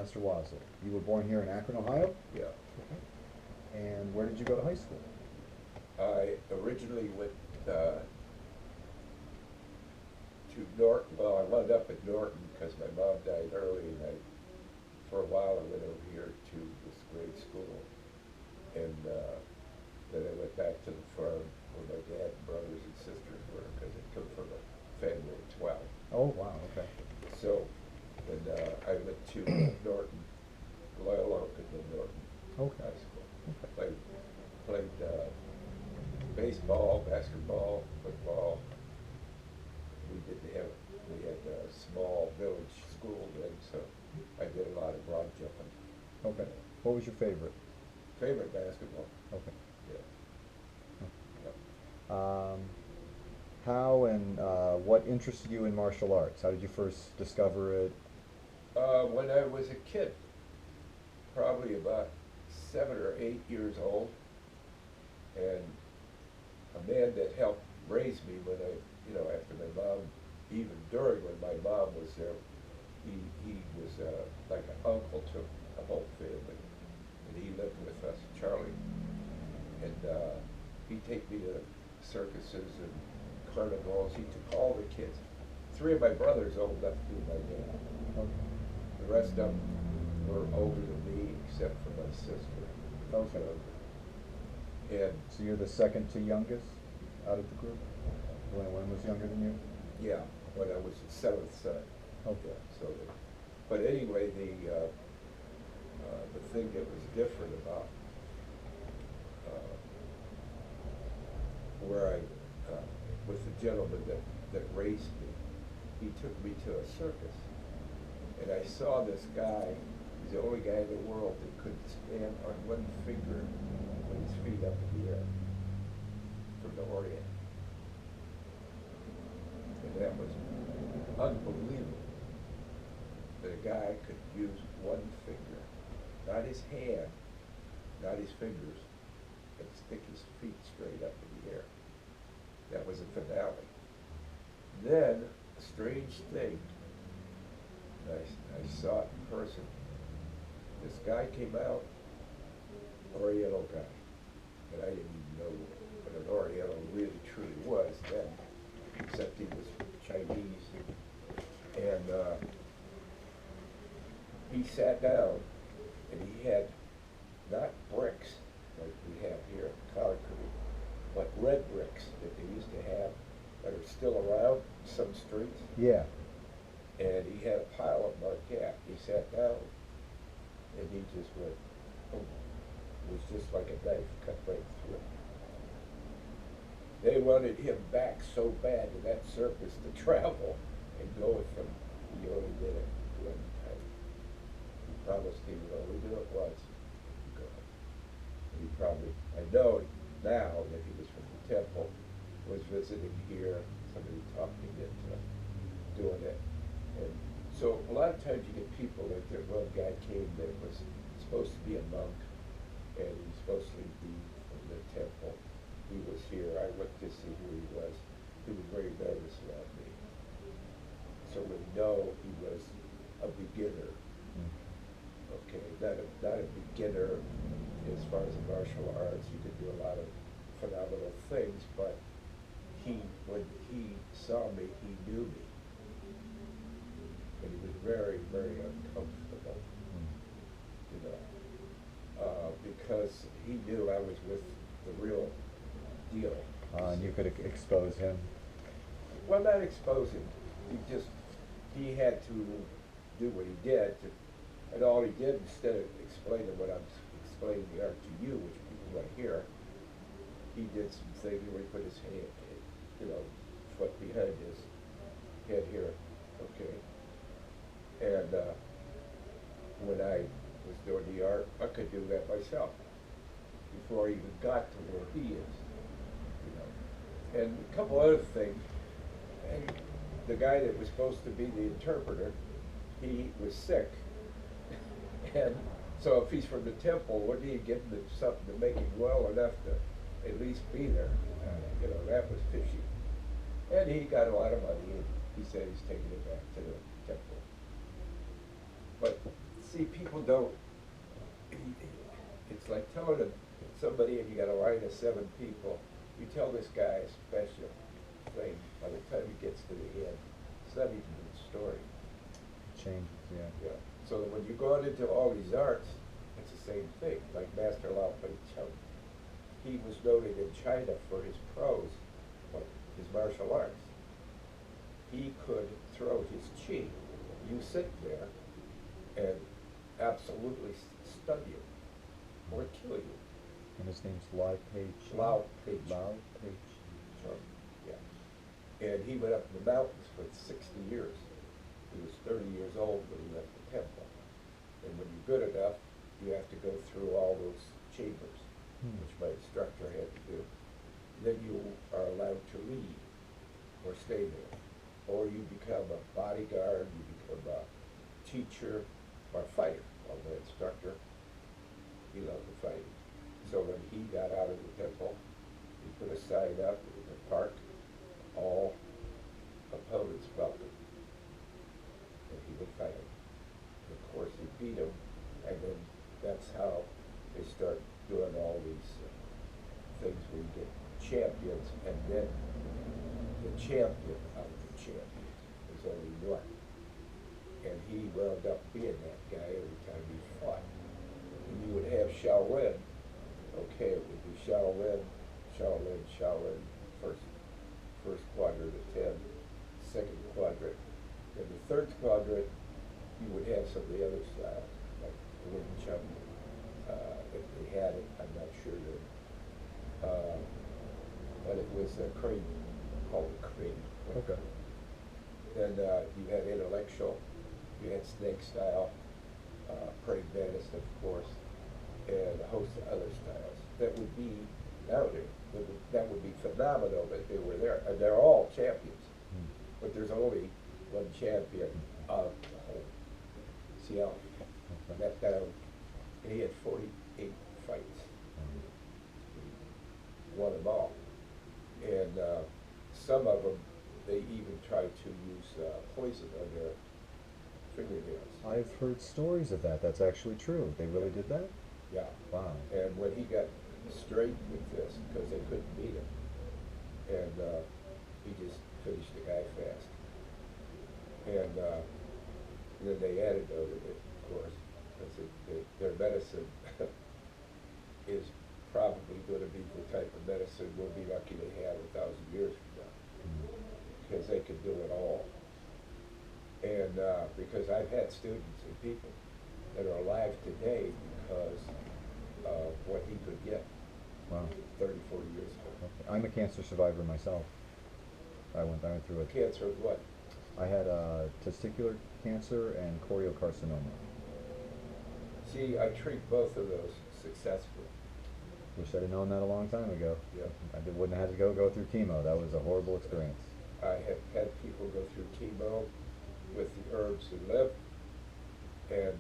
Master Wasil. You were born here in Akron, Ohio? Yeah. Okay. And where did you go to high school? I originally went to Norton. Well, I wound up at Norton because my mom died early, and for a while, I went over here to this grade school, and then I went back to the farm where my dad, brothers, and sisters were, because I come from a family of 12. Oh, wow, okay. So, and I went to Norton, Loyola, and then Norton Okay. High School. Okay. Played baseball, basketball, football. We had a small village school then, so I did a lot of broad jumping. Okay. What was your favorite? Favorite basketball? Okay. Yeah. How and what interested you in martial arts? How did you first discover it? When I was a kid, probably about 7 or 8 years old, and a man that helped raise me when after my mom, even during when my mom was there, he was like an uncle to the whole family, and he lived with us, Charlie, and he'd take me to circuses and carnivals. He took all the kids. 3 of my brothers old enough to be my dad. Okay. The rest of them were older than me, except for my sister. Okay. And So you're the second to youngest out of the group? When was younger than you? yeah, when I was the 7th son. Okay. So, but anyway, the thing that was different about where with the gentleman that raised me, he took me to a circus, and I saw this guy. He's the only guy in the world that could stand on one finger with his feet up in the air from the Orient. And that was unbelievable that a guy could use one finger, not his hand, not his fingers, and stick his feet straight up in the air. That was a finale. Then, a strange thing, I saw it in person. This guy came out, Oriental guy, and I didn't even know what an Oriental really truly was then, except he was Chinese. And he sat down, and he had not bricks like we have here, concrete, but red bricks that they used to have that are still around some streets. Yeah. And he had a pile of marquette. He sat down, and he just went, oh. It was just like a knife cut right through. They wanted him back so bad in that circus to travel and go with them. He only did it one time. He promised he would only do it once. Go. He probably, I know now that he was from the temple, was visiting here. Somebody talked me into doing it. And so a lot of times you get people like that. One guy came that was supposed to be a monk, and he was supposed to be from the temple. He was here. I looked to see who he was. He was very nervous about me. So we know he was a beginner. Okay, not a beginner as far as the martial arts. He could do a lot of phenomenal things, but when he saw me, he knew me. And he was very, very uncomfortable, because he knew I was with the real deal. And you could expose him? Well, not expose him. He had to do what he did, and all he did, instead of explaining what I'm explaining the art to you, which people want to hear, he did some things where he put his hand, foot behind his head here, okay? And when I was doing the art, I could do that myself before I even got to where he is, And a couple other things. And the guy that was supposed to be the interpreter, he was sick. And so if he's from the temple, wouldn't he give him something to make him well enough to at least be there? That was fishy. And he got a lot of money, and he said he's taking it back to the temple. But See, people don't, it's like telling somebody and you got a line of 7 people, you tell this guy a special thing, by the time he gets to the end, it's not even a story. Changes, yeah. Yeah. So when you go out into all these arts, it's the same thing, like Master Lao Pei Chung. He was noted in China for his prose, like his martial arts. He could throw his chi. You sit there and absolutely stun you or kill you. And his name's Lai Pei Chung. Lao Pei Chung. Lao Pei Chung. Yeah. And he went up in the mountains for 60 years. He was 30 years old when he left the temple. And when you're good enough, you have to go through all those chambers, which my instructor had to do. Then you are allowed to leave or stay there. Or you become a bodyguard, you become a teacher, or a fighter. Well, the instructor, he loved the fighting. So when he got out of the temple, he put a sign up in the park, all opponents welcome. And he would fight him. And of course, he beat him, and then that's how they start doing all these things where you get champions, and then the champion of the champions. There's only one. And he wound up being that guy every time he fought. And you would have Shaolin. Okay, it would be Shaolin, Shaolin, Shaolin, first quadrant of 10, second quadrant. In the third quadrant, you would have some of the other styles, like Wing Chun. If they had it, I'm not sure that, but it was a cream, called a cream. Okay. Then you had intellectual, you had snake style, praying mantis, of course, and a host of other styles. That would be nowadays. That would be phenomenal that they were there. And they're all champions, but there's only one champion of the whole CL. That down, and he had 48 fights. He won them all. And some of them, they even tried to use poison on their fingernails. I've heard stories of that. That's actually true. They really did that? Yeah. Wow. And when he got straight with this, because they couldn't beat him, and he just finished the guy fast. And then they antidoted it, of course, because their medicine is probably going to be the type of medicine we'll be lucky to have 1,000 years from now, because they can do it all. And because I've had students and people that are alive today because of what he could get. Wow. 30, 40 years ago. Okay. I'm a cancer survivor myself. I went through it. Cancer of what? I had testicular cancer and choriocarcinoma. See, I treat both of those successfully. Wish I'd have known that a long time ago. Yeah. Wouldn't have had to go through chemo. That was a horrible experience. I have had people go through chemo with the herbs and live, and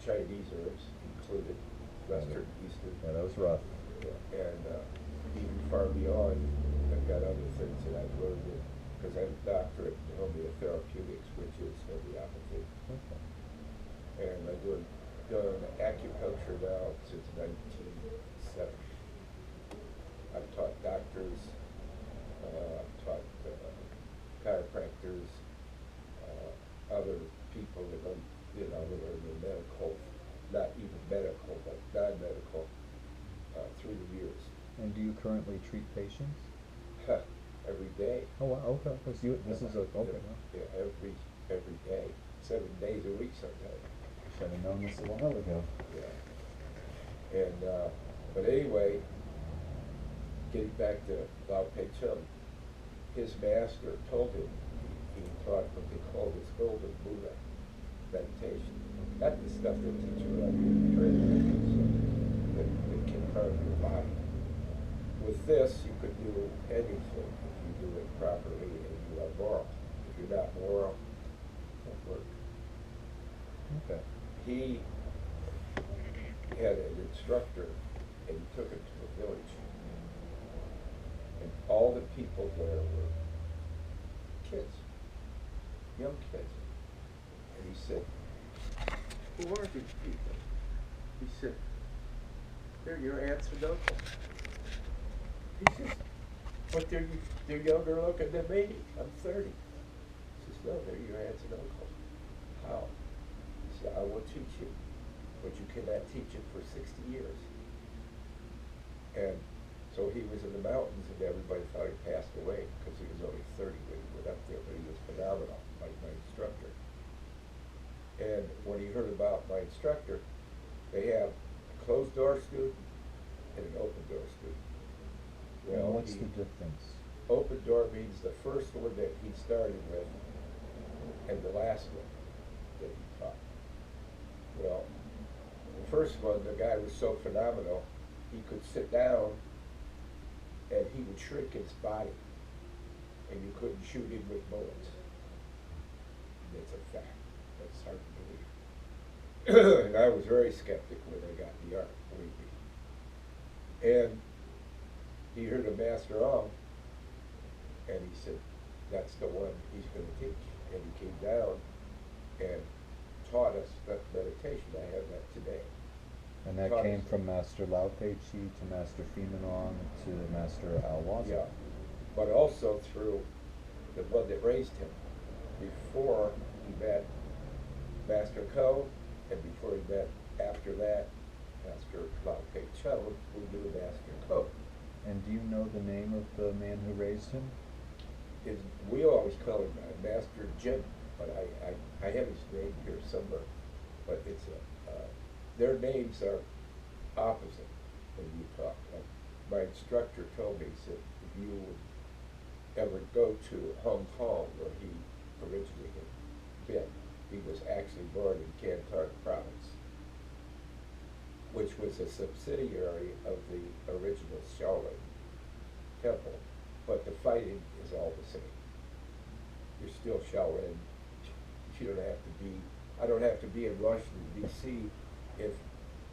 Chinese herbs included, Western, Eastern. Yeah, that was rough. Yeah. And even far beyond, I've got other things that I've learned because I have a doctorate in homeotherapeutics, which is homeopathy. Okay. And I've done acupuncture now since 1970. I've taught doctors, I've taught chiropractors, other people that are, that are in the medical, not even medical, but non-medical, through the years. And do you currently treat patients? Every day. Oh, wow, okay. This is okay. Wow. Yeah, every day, 7 days a week sometimes. Should have known this a while ago. Yeah. And but anyway, getting back to Lao Pei Chung, his master told him he taught what they call this golden Buddha meditation. Not the stuff they teach you around that can harm your body. With this, you could do anything if you do it properly and you are moral. If you're not moral, it won't work. Okay. He had an instructor, and he took him to a village. And all the people there were kids, young kids. And he said, who are these people? He said, they're your aunts and uncles. He says, but they're younger looking than me. I'm 30. He says, no, they're your aunts and uncles. How? He said, I will teach you, but you cannot teach it for 60 years. And so he was in the mountains, and everybody thought he passed away because he was only 30 when he went up there, but he was phenomenal, like my instructor. And when he heard about my instructor, they have a closed door student and an open door student. Well, what's the difference? Open door means the first one that he started with and the last one that he taught. Well, the first one, the guy was so phenomenal, he could sit down and he would shrink his body and you couldn't shoot him with bullets. That's a fact. That's hard to believe. And I was very skeptic when I got the art, believe me. And he heard a master on, and he said, that's the one he's going to teach. And he came down and taught us that meditation. I have that today. And that came from Master Lao Pei Chi to Master Fimenong to Master Al Wasil. Yeah, but also through the one that raised him. Before he met Master Ko, and before he met, after that, Master Lao Pei Cho, who knew Master Ko. And do you know the name of the man who raised him? We always call him Master Jim, but I have his name here somewhere. But it's their names are opposite when you talk. My instructor told me, he said, if you would ever go to Hong Kong, where he originally had been, he was actually born in Canton Province, which was a subsidiary of the original Shaolin temple, but the fighting is all the same. You're still Shaolin. You don't have to be, I don't have to be in Washington, D.C.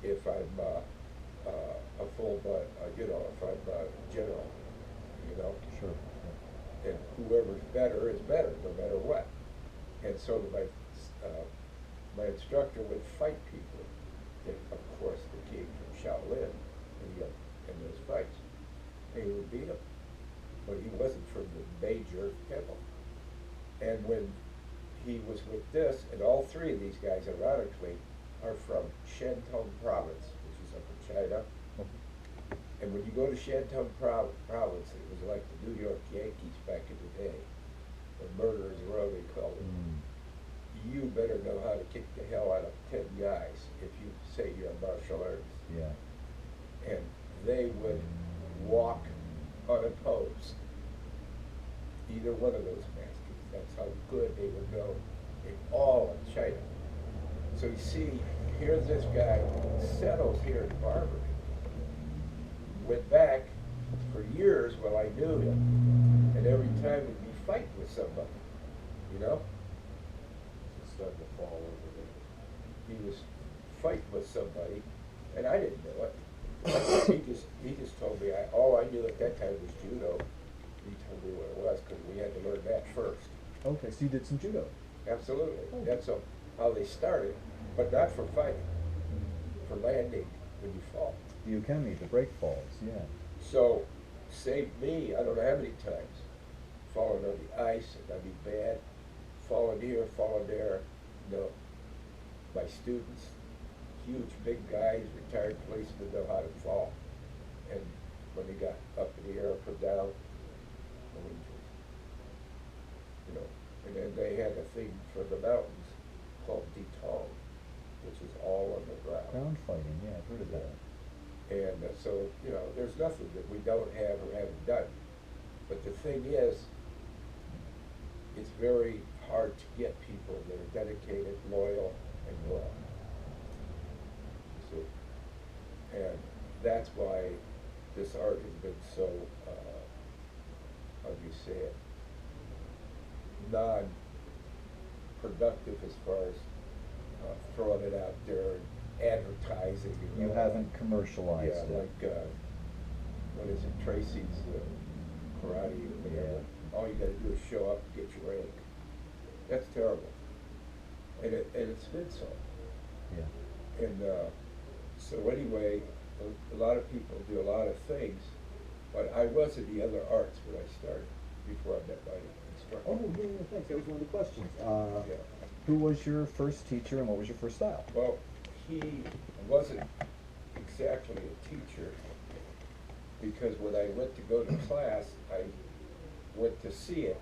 if I'm a full, if I'm a general, Sure. And whoever's better is better, no matter what. And so my instructor would fight people that, of course, that came from Shaolin in those fights. And he would beat them. But he wasn't from the major temple. And when he was with this, and all three of these guys, ironically, are from Shantung Province, which is up in China. And when you go to Shantung Province, it was like the New York Yankees back in the day. The murderers row, they called it. You better know how to kick the hell out of 10 guys if you say you're a martial artist. Yeah. And they would walk unopposed. Either one of those masters. That's how good they would go in all of China. So you see, here's this guy, settles here in Barbary. Went back for years while I knew him, and every time he'd be fighting with somebody, It's starting to fall over there. He was fighting with somebody, and I didn't know it. he just told me, all I knew at that time was judo. He told me what it was, because we had to learn that first. Okay, so you did some judo? Absolutely. Oh. That's how they started, but not for fighting, for landing when you fall. The ukemi, the break falls, yeah. So, saved me, I don't know how many times, falling on the ice, and I'd be bad, falling here, falling there. No. My students, huge, big guys, retired policemen, know how to fall. And when they got up in the air, up or down, no injuries. And then they had a thing for the mountains called detong, which is all on the ground. Ground fighting, yeah, I've heard of that. And so, there's nothing that we don't have or haven't done. But the thing is, it's very hard to get people that are dedicated, loyal, and well. See? And that's why this art has been so, how do you say it, non-productive as far as throwing it out there and advertising. You haven't commercialized it. Yeah, like, what is it, Tracy's karate, or whatever. All you gotta do is show up and get your rank. That's terrible. And it's been so. Yeah. And so anyway, a lot of people do a lot of things, but I was in the other arts when I started, before I met my instructor. Oh, yeah, thanks. That was one of the questions. Yeah. Who was your first teacher and what was your first style? Well, he wasn't exactly a teacher, because when I went to go to class, I went to see it.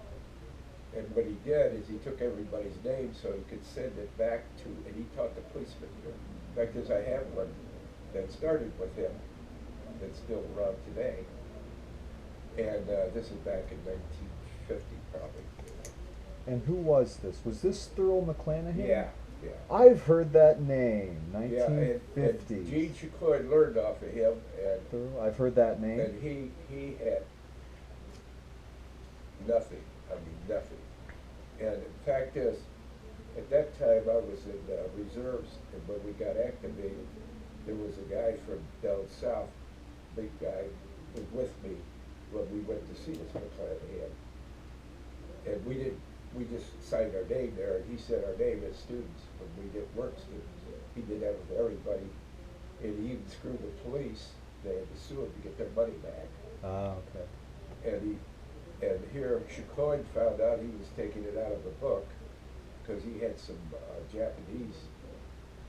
And what he did is he took everybody's name so he could send it back to, and he taught the policemen here. In fact, as I have one that started with him, that's still around today. And this is back in 1950, probably. And who was this? Was this Thurl McClanahan? Yeah, yeah. I've heard that name. Yeah, 1950s. and Gene Chicoid learned off of him, and Thurl, I've heard that name. and he had nothing. I mean, nothing. And the fact is, at that time I was in reserves, and when we got activated, there was a guy from down south, big guy, was with me when we went to see this McClanahan. And we just signed our name there, and he said our name as students when we weren't students. He did that with everybody, and he even screwed the police. They had to sue him to get their money back. Ah, okay. And here Chicoid found out he was taking it out of the book, because he had some Japanese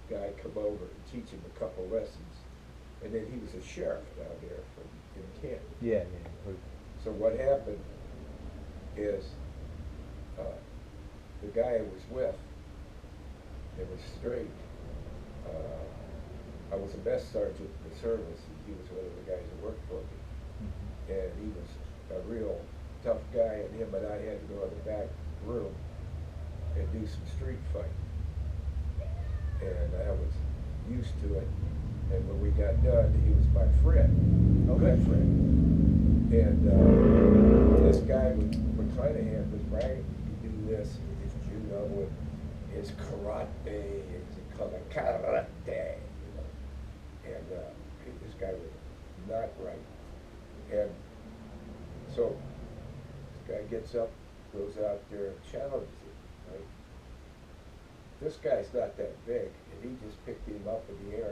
guy come over and teach him a couple lessons. And then he was a sheriff down there in Canton. Yeah, yeah. So what happened is, the guy I was with, it was straight. I was a mess sergeant in the service, and he was one of the guys that worked for me. Mm-hmm. And he was a real tough guy, and him and I had to go in the back room and do some street fighting. And I was used to it. And when we got done, he was my friend, a good friend. And this guy, McClanahan, was bragging, he do this, his judo, and his karate, he called it karate, you know. And this guy was not right. And so this guy gets up, goes out there, and challenges him, right? This guy's not that big, and he just picked him up in the air